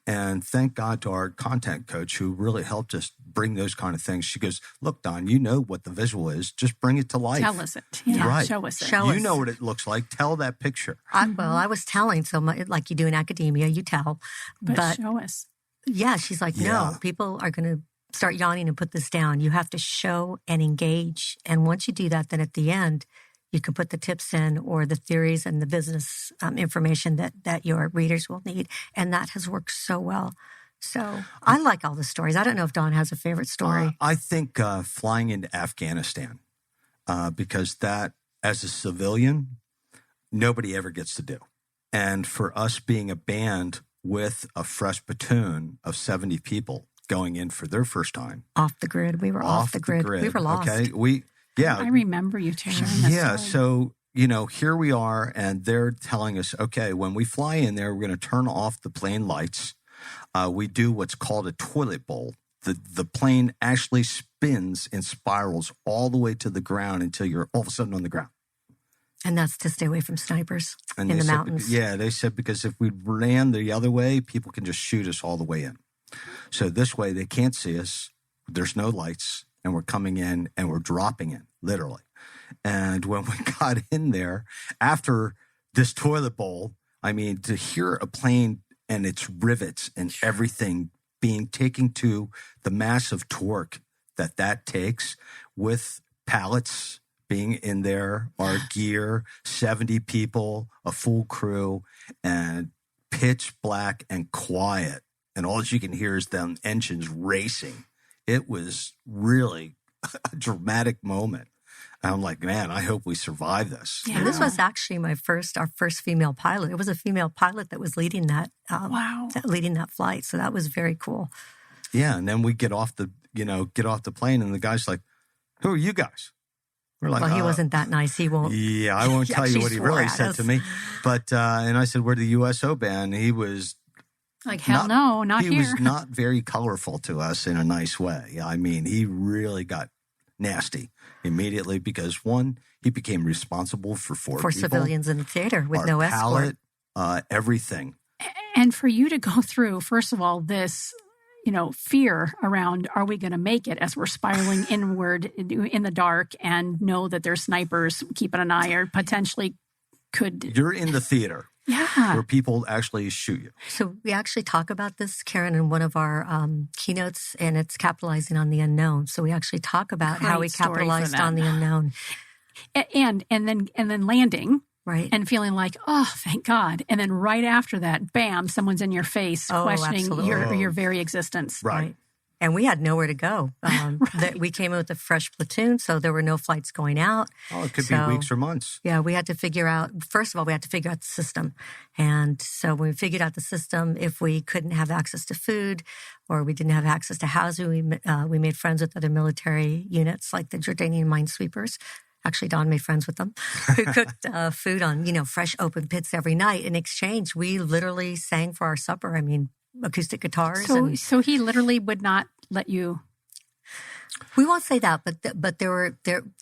And thank God to our content coach who really helped us bring those kind of things. She goes, look, Don, you know what the visual is. Just bring it to life. Tell us it. Yeah, right. Show us it. You know what it looks like. Tell that picture. I was telling so much, like you do in academia, you tell. But show us. Yeah, she's like, no, people are going to start yawning and put this down. You have to show and engage. And once you do that, then at the end, you can put the tips in or the theories and the business information that your readers will need. And that has worked so well. So I like all the stories. I don't know if Don has a favorite story. I think flying into Afghanistan, because that, as a civilian, nobody ever gets to do. And for us being a band with a fresh platoon of 70 people going in for their first time. Off the grid. We were off the grid. We were lost. Okay. I remember you sharing that Yeah. story. So, here we are, and they're telling us, okay, when we fly in there, we're going to turn off the plane lights. We do what's called a toilet bowl. The plane actually spins and spirals all the way to the ground until you're all of a sudden on the ground. And that's to stay away from snipers in the mountains. Yeah, they said because if we ran the other way, people can just shoot us all the way in. So this way, they can't see us. There's no lights, and we're coming in, and we're dropping in, literally. And when we got in there, after this toilet bowl, to hear a plane and its rivets and everything being taken to the massive torque that takes with pallets being in there, our gear, 70 people, a full crew, and pitch black and quiet. And all you can hear is them engines racing. It was really a dramatic moment. And I'm like, man, I hope we survive this. Yeah. And this was actually our first female pilot. It was a female pilot that was leading that, leading that flight. So that was very cool. Yeah. And then we get off the get off the plane. And the guy's like, who are you guys? We're like, well, he wasn't that nice. He won't. Yeah, I won't tell you what he really said to me. But, and I said, we're the USO band. He was like, hell no, not here. He was not very colorful to us in a nice way. I mean, he really got nasty immediately because, one, he became responsible for four people. Civilians in the theater with our no palette, escort. Everything. And for you to go through, first of all, this, fear around, are we going to make it as we're spiraling inward in the dark and know that there's snipers keeping an eye or potentially could. You're in the theater. Yeah. Where people actually shoot you. So we actually talk about this, Karen, in one of our keynotes, and it's capitalizing on the unknown. So we actually talk about how we capitalized on the unknown. And then landing. Right. And feeling like, oh, thank God. And then right after that, bam, someone's in your face questioning your very existence. Right. And we had nowhere to go. We came in with a fresh platoon, so there were no flights going out. Oh, it could be weeks or months. Yeah, we had to figure out, first of all, the system. And so when we figured out the system, if we couldn't have access to food or we didn't have access to housing, we made friends with other military units like the Jordanian minesweepers. Actually, Don made friends with them, who cooked food on, fresh open pits every night. In exchange, we literally sang for our supper. I mean, acoustic guitars. So he literally would not let you. We won't say that, but there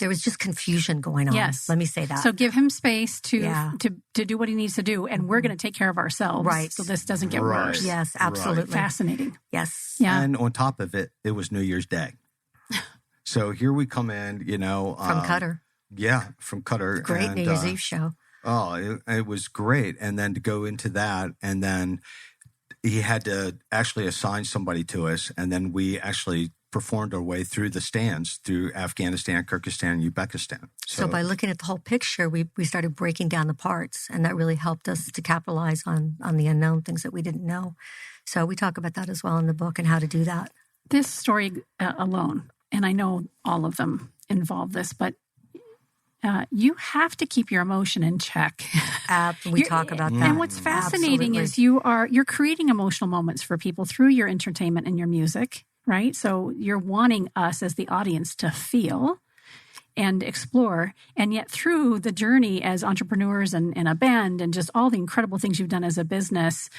was just confusion going on. Yes, let me say that. So give him space to do what he needs to do, and we're going to take care of ourselves, right? So this doesn't get worse. Yes, absolutely. Right. Fascinating. Yes, yeah. And on top of it, it was New Year's Day, so here we come in, from Qatar. Yeah, from Qatar. Great New Year's Eve show. Oh, it was great, and then to go into that, and then he had to actually assign somebody to us, and then we actually performed our way through the stands through Afghanistan, Kyrgyzstan, and Uzbekistan. So by looking at the whole picture, we started breaking down the parts, and that really helped us to capitalize on the unknown, things that we didn't know. So we talk about that as well in the book and how to do that. This story alone, and I know all of them involve this, but you have to keep your emotion in check. We talk about that. And what's fascinating is you're creating emotional moments for people through your entertainment and your music, right? So you're wanting us as the audience to feel and explore. And yet through the journey as entrepreneurs and a band and just all the incredible things you've done as a business,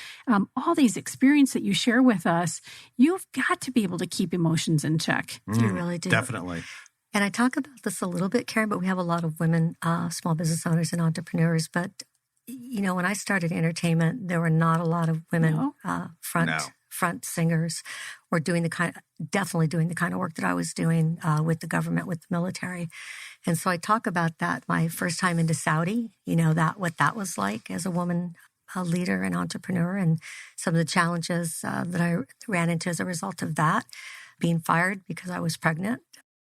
all these experiences that you share with us, you've got to be able to keep emotions in check. You really do. Definitely. And I talk about this a little bit, Karen, but we have a lot of women, small business owners and entrepreneurs. But, when I started entertainment, there were not a lot of women front singers or definitely doing the kind of work that I was doing with the government, with the military. And so I talk about that my first time into Saudi, what that was like as a woman, a leader and entrepreneur, and some of the challenges that I ran into as a result of that, being fired because I was pregnant.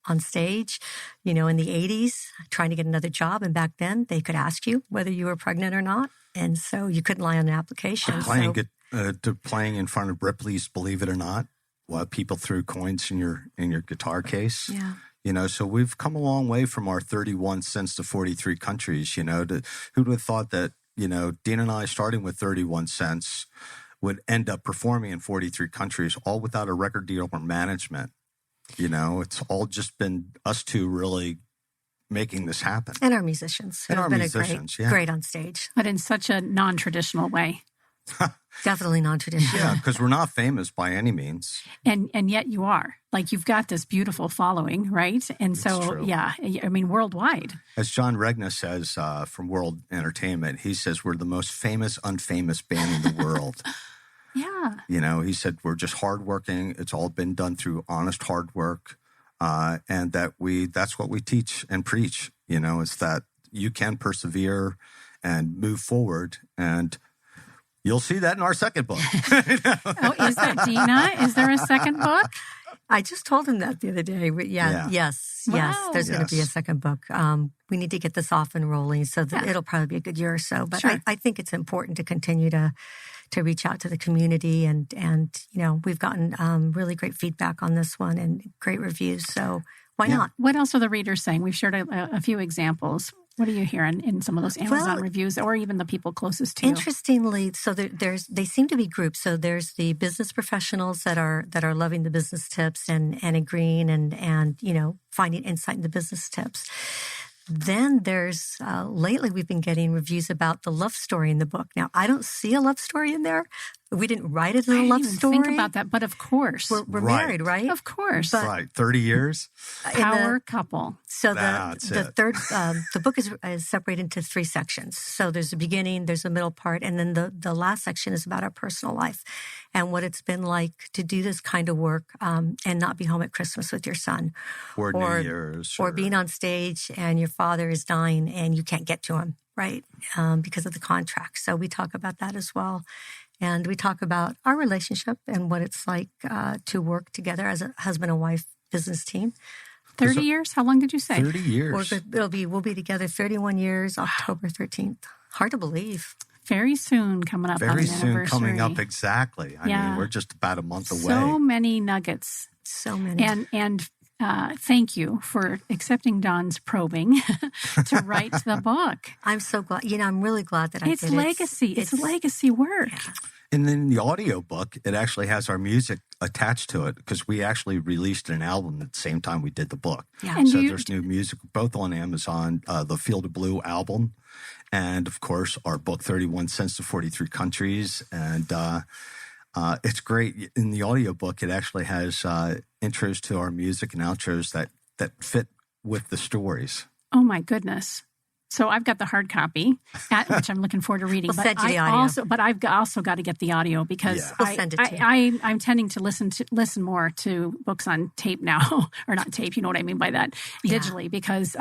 On stage, in the 80s, trying to get another job. And back then, they could ask you whether you were pregnant or not. And so you couldn't lie on an application. Playing in front of Ripley's Believe It or Not, while people threw coins in your guitar case. Yeah. So we've come a long way from our 31 cents to 43 countries, who would have thought that, Dina and I, starting with 31 cents, would end up performing in 43 countries, all without a record deal or management. It's all just been us two really making this happen. And our musicians. And our been musicians, great on stage. But in such a non-traditional way. Definitely non-traditional. Yeah, because we're not famous by any means. And yet you are. Like, you've got this beautiful following, right? And it's so, true. Yeah, I mean, worldwide. As John Regna says from World Entertainment, he says we're the most famous, unfamous band in the world. Yeah. He said we're just hardworking. It's all been done through honest hard work. And that's what we teach and preach, is that you can persevere and move forward. And you'll see that in our second book. Oh, is there, Dina? Is there a second book? I just told him that the other day. Yes. There's going to be a second book. We need to get this off and rolling, so that it'll probably be a good year or so. But sure. I think it's important to continue to reach out to the community, and we've gotten really great feedback on this one and great reviews. So why not? What else are the readers saying? We've shared a few examples. What are you hearing in some of those Amazon reviews, or even the people closest to you? Interestingly, so they seem to be groups. So there's the business professionals that are loving the business tips and agreeing and finding insight in the business tips. Then there's, lately we've been getting reviews about the love story in the book. Now, I don't see a love story in there. We didn't write it as a love story. Think about that, but of course. We're married, right? Of course. Right, 30 years. Power couple. So the book is separated into 3 sections. So there's the beginning, there's the middle part, and then the last section is about our personal life and what it's been like to do this kind of work and not be home at Christmas with your son. Or New Year's. Or being on stage and your father is dying and you can't get to him, right? Because of the contract. So we talk about that as well. And we talk about our relationship and what it's like to work together as a husband and wife business team. 30 years? How long did you say? 30 years. We'll be together 31 years, October 13th. Hard to believe. Very soon coming up. Very soon coming up, exactly. I mean, we're just about a month away. So many nuggets. So many. And thank you for accepting Don's probing to write the book. I'm so glad. I'm really glad that I did it. It's legacy. It's legacy work. Yeah. And then the audio book, it actually has our music attached to it because we actually released an album at the same time we did the book. Yeah. And so there's new music, both on Amazon, the Field of Blue album, and of course our book, 31 Cents to 43 Countries. And it's great. In the audio book, it actually has intros to our music and outros that fit with the stories. Oh my goodness. So I've got the hard copy, which I'm looking forward to reading. We'll send you the audio. But I've also got to get the audio because We'll send it to you. I'm tending to listen more to books on tape now, or not tape. You know what I mean by that, digitally, because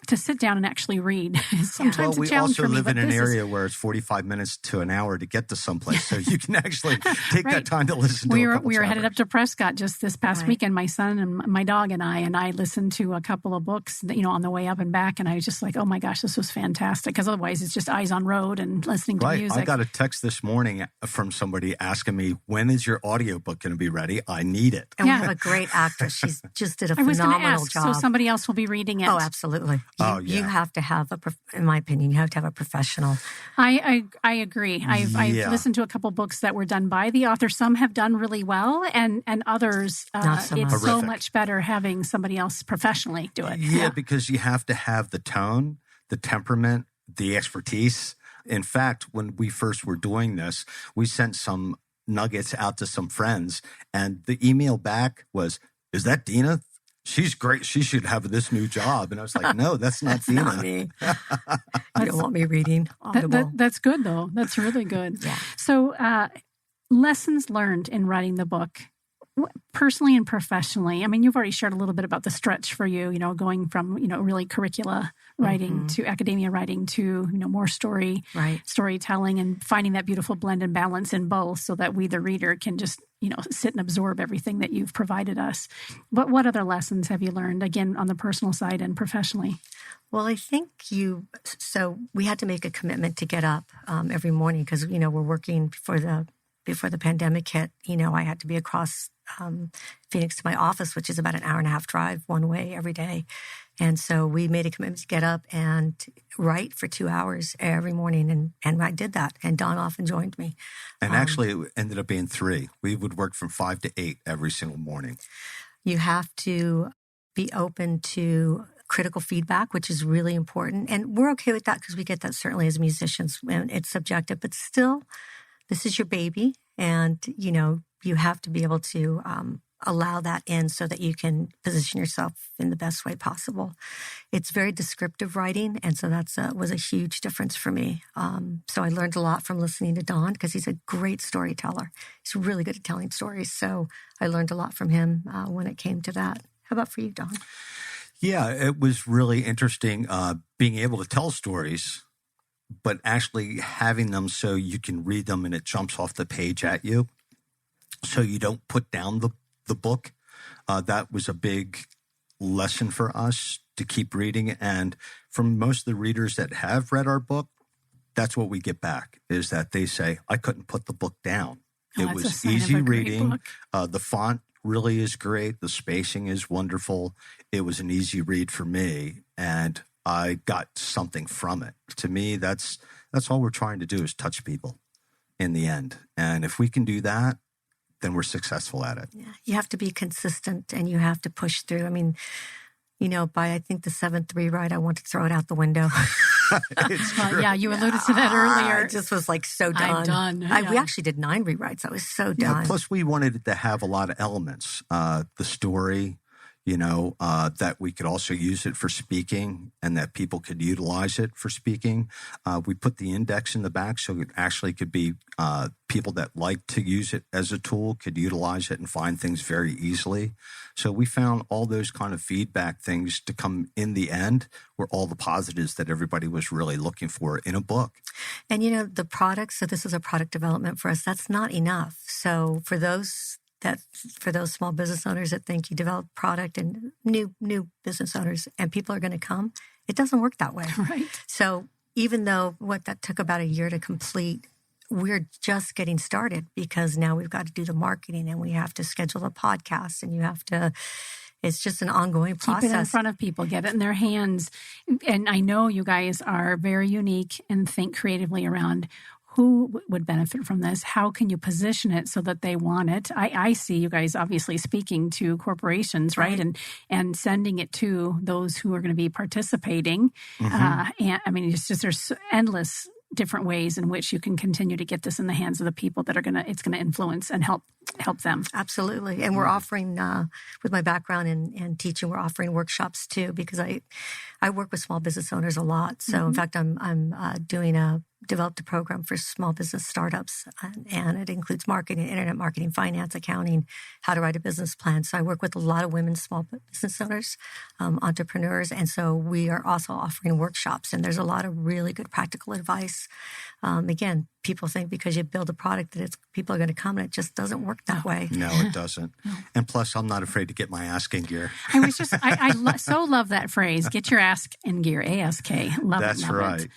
to sit down and actually read is sometimes a challenge for me. We also live in an area where it's 45 minutes to an hour to get to someplace, so you can actually take that time to listen to a couple We were headed chapters. up to Prescott just this past weekend, my son and my dog and I listened to a couple of books, on the way up and back, and I was just like, oh my gosh, this was fantastic, because otherwise it's just eyes on road and listening to music. I got a text this morning from somebody asking me, when is your audiobook going to be ready? I need it. And we have a great actress. She's just did a phenomenal job. So somebody else will be reading it. Oh, absolutely. You have to have in my opinion, you have to have a professional. I agree. I've listened to a couple books that were done by the author. Some have done really well, and others, Not so much. it's so much better having somebody else professionally do it. Yeah, because you have to have the tone, the temperament, the expertise. In fact, when we first were doing this, we sent some nuggets out to some friends, and the email back was, "Is that Dina? She's great. She should have this new job." And I was like, no, that's not Dina. Not me. You don't want me reading Audible. That's good, though. That's really good. Yeah. So lessons learned in writing the book, personally and professionally. I mean, you've already shared a little bit about the stretch for you, going from, really curricula writing to academia writing to, more storytelling, and finding that beautiful blend and balance in both so that we, the reader, can just, sit and absorb everything that you've provided us. But what other lessons have you learned, again, on the personal side and professionally? Well, I think so we had to make a commitment to get up every morning because, we're working before the pandemic hit. I had to be across Phoenix to my office, which is about an hour and a half drive one way every day. And so we made a commitment to get up and write for 2 hours every morning. And I did that. And Don often joined me. And actually, it ended up being 3. We would work from 5 to 8 every single morning. You have to be open to critical feedback, which is really important. And we're okay with that because we get that certainly as musicians. And it's subjective, but still, this is your baby. And, you have to be able to allow that in so that you can position yourself in the best way possible. It's very descriptive writing, and so that was a huge difference for me. So I learned a lot from listening to Don because he's a great storyteller. He's really good at telling stories. So I learned a lot from him when it came to that. How about for you, Don? Yeah, it was really interesting being able to tell stories, but actually having them so you can read them and it jumps off the page at you, so you don't put down the book. That was a big lesson for us to keep reading. And from most of the readers that have read our book, that's what we get back, is that they say, I couldn't put the book down. It was easy reading. The font really is great. The spacing is wonderful. It was an easy read for me. And I got something from it. To me, that's all we're trying to do is touch people in the end. And if we can do that, then we're successful at it. Yeah. You have to be consistent and you have to push through. I mean, by I think the 7th rewrite, I want to throw it out the window. Yeah, you alluded to that earlier. I just was like so done. I'm done. Yeah. We actually did 9 rewrites. I was so done. Yeah, plus we wanted it to have a lot of elements. The story, that we could also use it for speaking and that people could utilize it for speaking. We put the index in the back so it actually could be people that like to use it as a tool could utilize it and find things very easily. So we found all those kind of feedback things to come in the end were all the positives that everybody was really looking for in a book. And, the product, so this is a product development for us, that's not enough. So for those small business owners that think you develop product and new business owners and people are going to come, it doesn't work that way. Right. So even though that took about a year to complete, we're just getting started because now we've got to do the marketing and we have to schedule a podcast and it's just an ongoing process. Keep it in front of people, get it in their hands. And I know you guys are very unique and think creatively around who would benefit from this? How can you position it so that they want it? I see you guys obviously speaking to corporations, right? And sending it to those who are going to be participating. Mm-hmm. And I mean, there's endless different ways in which you can continue to get this in the hands of the people that it's going to influence and help them. Absolutely. And we're offering, with my background in teaching, we're offering workshops too, because I work with small business owners a lot. So in fact, I'm developed a program for small business startups, and it includes marketing, internet marketing, finance, accounting, how to write a business plan. So I work with a lot of women small business owners, entrepreneurs, and so we are also offering workshops. And there's a lot of really good practical advice. Again, people think because you build a product that people are going to come, and it just doesn't work that way. No, it doesn't. And plus, I'm not afraid to get my ass in gear. I so love that phrase. Get your ass in gear. ASK. Love That's it. Love right. It.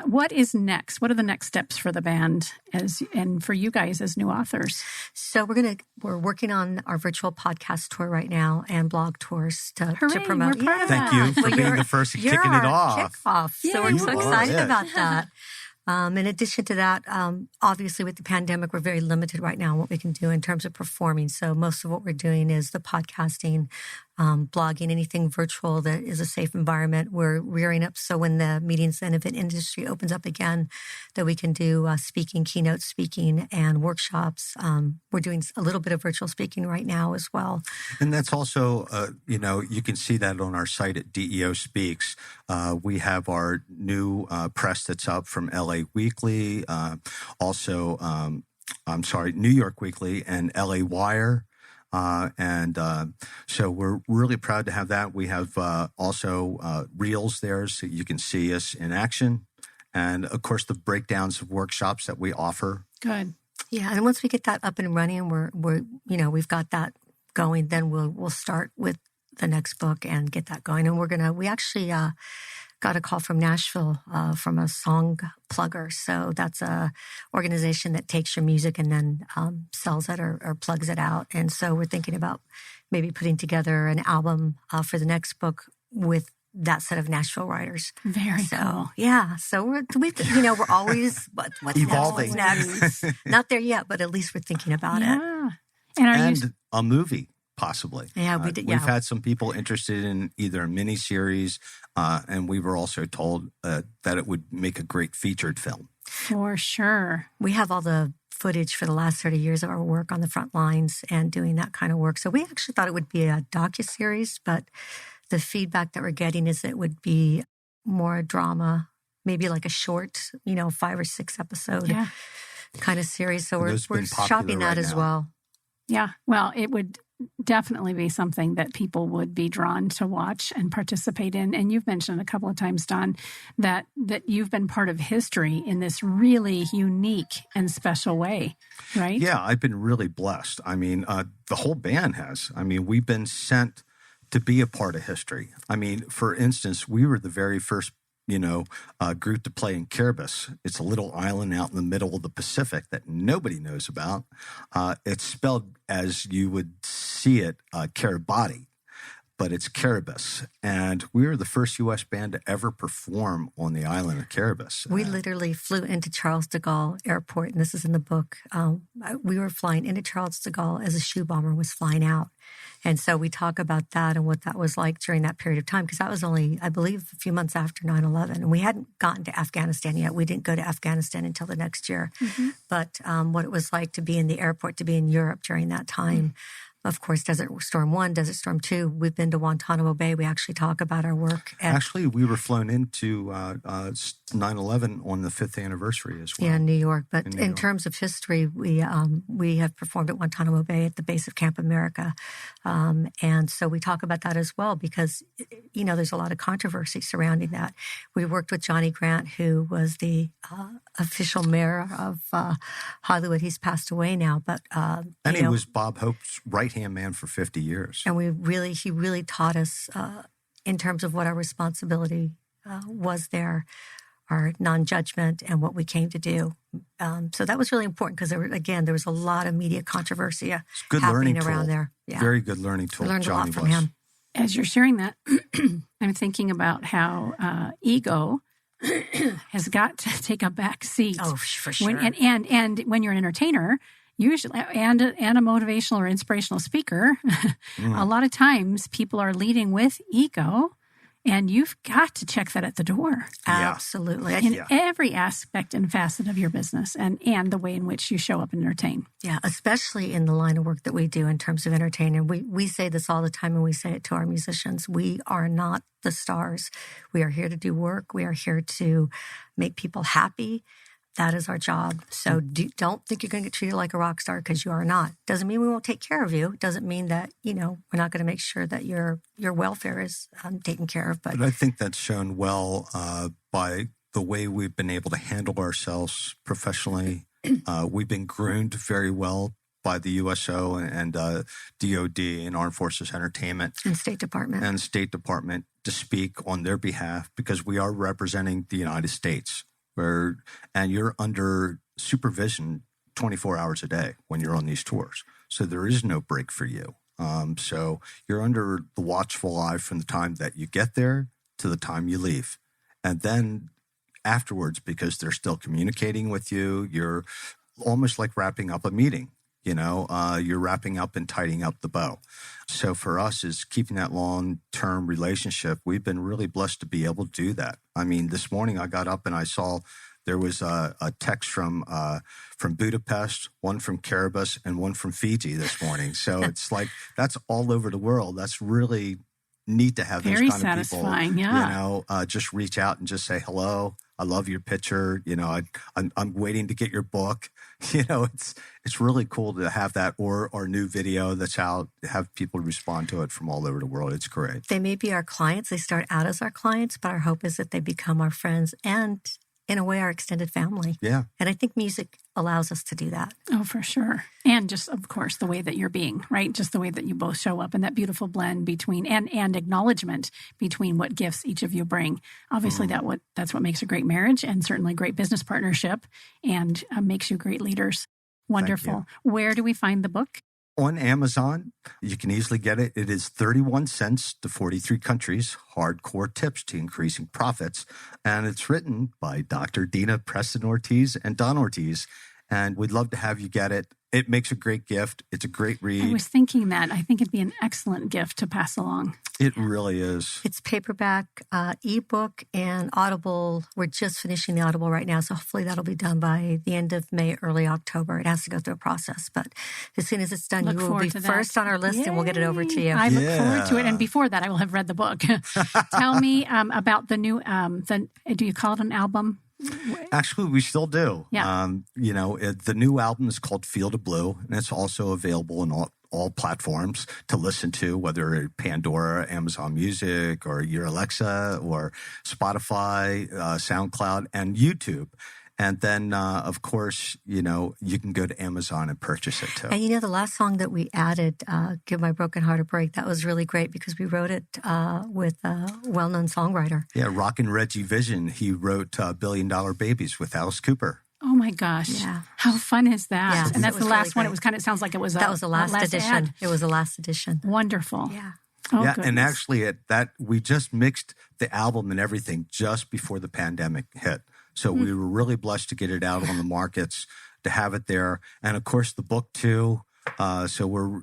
What is next? What are the next steps for the band and for you guys as new authors? So we're working on our virtual podcast tour right now and blog tours to promote. We're part of Thank you for being the first and kicking it off. Kickoff. So we're so excited about that. In addition to that, obviously with the pandemic, we're very limited right now in what we can do in terms of performing. So most of what we're doing is the podcasting, blogging, anything virtual that is a safe environment. We're rearing up so when the meetings and event industry opens up again, that we can do speaking, keynote speaking, and workshops. We're doing a little bit of virtual speaking right now as well. And that's also, you can see that on our site at DEO Speaks. We have our new press that's up from LA Weekly, New York Weekly and LA Wire. So we're really proud to have that. We have also reels there so you can see us in action. And, of course, the breakdowns of workshops that we offer. Good. Yeah, and once we get that up and running, we've got that going, then we'll start with the next book and get that going. And we actually got a call from Nashville from a song plugger. So that's a organization that takes your music and then sells it or plugs it out. And so we're thinking about maybe putting together an album for the next book with that set of Nashville writers. Very cool. Yeah. So we're always what's evolving. Next? Not there yet, but at least we're thinking about it. And a movie. Possibly. Yeah, we did. We've had some people interested in either a miniseries, and we were also told that it would make a great featured film. For sure. We have all the footage for the last 30 years of our work on the front lines and doing that kind of work. So we actually thought it would be a docuseries, but the feedback that we're getting is it would be more a drama, maybe like a short, 5 or 6 episode kind of series. So we're shopping that as well. Yeah. Well, it would definitely be something that people would be drawn to watch and participate in. And you've mentioned a couple of times, Don, that you've been part of history in this really unique and special way, right? Yeah, I've been really blessed. I mean, the whole band has. I mean, we've been sent to be a part of history. I mean, for instance, we were the very first group to play in Kiribati. It's a little island out in the middle of the Pacific that nobody knows about. It's spelled as you would see it, Kiribati. but it's Caribus. And we were the first U.S. band to ever perform on the island of Caribus. We literally flew into Charles de Gaulle Airport, and this is in the book. We were flying into Charles de Gaulle as a shoe bomber was flying out. And so we talk about that and what that was like during that period of time, because that was only, I believe, a few months after 9/11. And we hadn't gotten to Afghanistan yet. We didn't go to Afghanistan until the next year. Mm-hmm. But what it was like to be in the airport, to be in Europe during that time. Mm-hmm. Of course, Desert Storm 1, Desert Storm 2. We've been to Guantanamo Bay. We actually talk about our work. Actually, we were flown into 9/11 on the 5th anniversary as well. Yeah, in New York. But in terms of history, we have performed at Guantanamo Bay at the base of Camp America. And so we talk about that as well because, there's a lot of controversy surrounding that. We worked with Johnny Grant, who was the official mayor of Hollywood. He's passed away now. But and he was Bob Hope's right-hand man for 50 years. And he really taught us in terms of what our responsibility was there, our non-judgment, and what we came to do. So that was really important because there was a lot of media controversy happening around there. Yeah. Very good learning tool. I learned Johnny a lot from him. As you're sharing that, I'm thinking about how ego has got to take a back seat. Oh, for sure. And when you're an entertainer, usually, and a motivational or inspirational speaker, a lot of times people are leading with ego, and you've got to check that at the door. Absolutely. In every aspect and facet of your business and the way in which you show up and entertain. Yeah, especially in the line of work that we do in terms of entertaining. We say this all the time, and we say it to our musicians. We are not the stars. We are here to do work. We are here to make people happy. That is our job. So don't think you're going to get treated like a rock star because you are not. Doesn't mean we won't take care of you. Doesn't mean that, we're not going to make sure that your welfare is taken care of. But I think that's shown well by the way we've been able to handle ourselves professionally. We've been groomed very well by the USO and DOD and Armed Forces Entertainment. And State Department to speak on their behalf because we are representing the United States. And you're under supervision 24 hours a day when you're on these tours. So there is no break for you. So you're under the watchful eye from the time that you get there to the time you leave. And then afterwards, because they're still communicating with you, you're almost like wrapping up a meeting. You're wrapping up and tidying up the bow. So for us is keeping that long-term relationship. We've been really blessed to be able to do that. I mean, this morning I got up and I saw there was a text from Budapest, one from Caribus, and one from Fiji this morning. So it's like that's all over the world. That's really neat to have those Very kind satisfying, of people. yeah. Just reach out and just say hello. I love your picture. I'm waiting to get your book. It's really cool to have that or our new video that's out, have people respond to it from all over the world. It's great. They may be our clients. They start out as our clients, but our hope is that they become our friends and, in a way, our extended family. Yeah. And I think music allows us to do that. Oh, for sure. And just, of course, the way that you're being, right? Just the way that you both show up and that beautiful blend between and acknowledgement between what gifts each of you bring. Obviously, that's what makes a great marriage and certainly a great business partnership and makes you great leaders. Wonderful. Where do we find the book? On Amazon, you can easily get it. It is 31 cents to 43 countries, hardcore tips to increasing profits. And it's written by Dr. Dina Preston-Ortiz and Don Ortiz. And we'd love to have you get it. It makes a great gift. It's a great read. I was thinking that. I think it'd be an excellent gift to pass along. It really is. It's paperback, ebook, and Audible. We're just finishing the Audible right now, so hopefully that'll be done by the end of May, early October. It has to go through a process, but as soon as it's done, you will be first on our list, and we'll get it over to you. I look forward to it, and before that, I will have read the book. Tell me about the new, do you call it an album? Actually, we still do. Yeah. The new album is called Field of Blue, and it's also available on all platforms to listen to, whether Pandora, Amazon Music, or your Alexa, or Spotify, SoundCloud, and YouTube. And then, of course, you can go to Amazon and purchase it too. And the last song that we added, Give My Broken Heart a Break, that was really great because we wrote it with a well-known songwriter. Yeah, Rockin' Reggie Vision. He wrote $1 Billion Babies with Alice Cooper. Oh my gosh. Yeah. How fun is that? Yes, and that's the last really one. It was it sounds like it was that was the last edition. Ad. It was the last edition. Wonderful. Yeah. Oh, yeah, goodness. and actually we just mixed the album and everything just before the pandemic hit. So we were really blessed to get it out on the markets, to have it there. And of course, the book too. So we're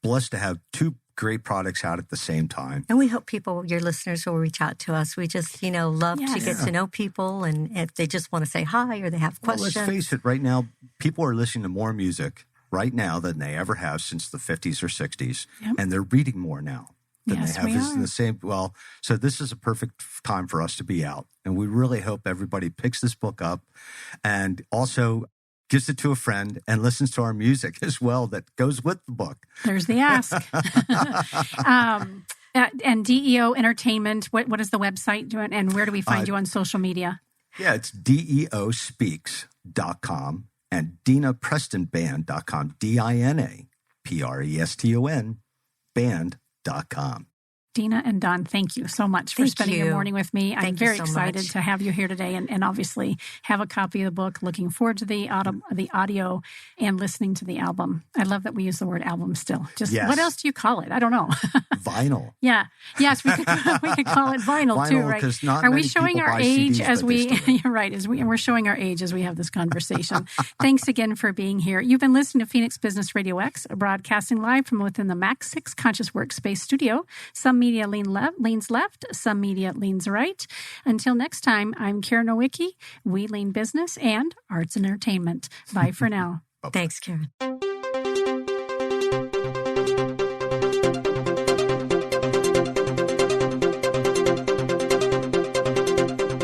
blessed to have two great products out at the same time. And we hope people, your listeners, will reach out to us. We just, love to get to know people. And if they just want to say hi or they have questions. Well, let's face it, right now, people are listening to more music right now than they ever have since the 50s or 60s. Yep. And they're reading more now than they have. This is the same. Well, so this is a perfect time for us to be out. And we really hope everybody picks this book up and also gives it to a friend and listens to our music as well that goes with the book. There's the ask. And DEO Entertainment, what is the website doing, and where do we find you on social media? Yeah, it's DEOspeaks.com and DinaPrestonBand.com, DINAPRESTON band.com. Dina and Don, thank you so much for spending your morning with me. I'm very excited to have you here today and obviously have a copy of the book. Looking forward to the audio and listening to the album. I love that we use the word album still. What else do you call it? I don't know. Vinyl. Yeah. Yes, we could call it vinyl too, right? Not Are we showing our age CDs, as we you're right, we're showing our age as we have this conversation. Thanks again for being here. You've been listening to Phoenix Business Radio X, broadcasting live from within the Max 6 Conscious Workspace studio. Some media leans left, some media leans right. Until next time, I'm Karen Nowicki. We lean business and arts and entertainment. Bye for now. Thanks, Karen.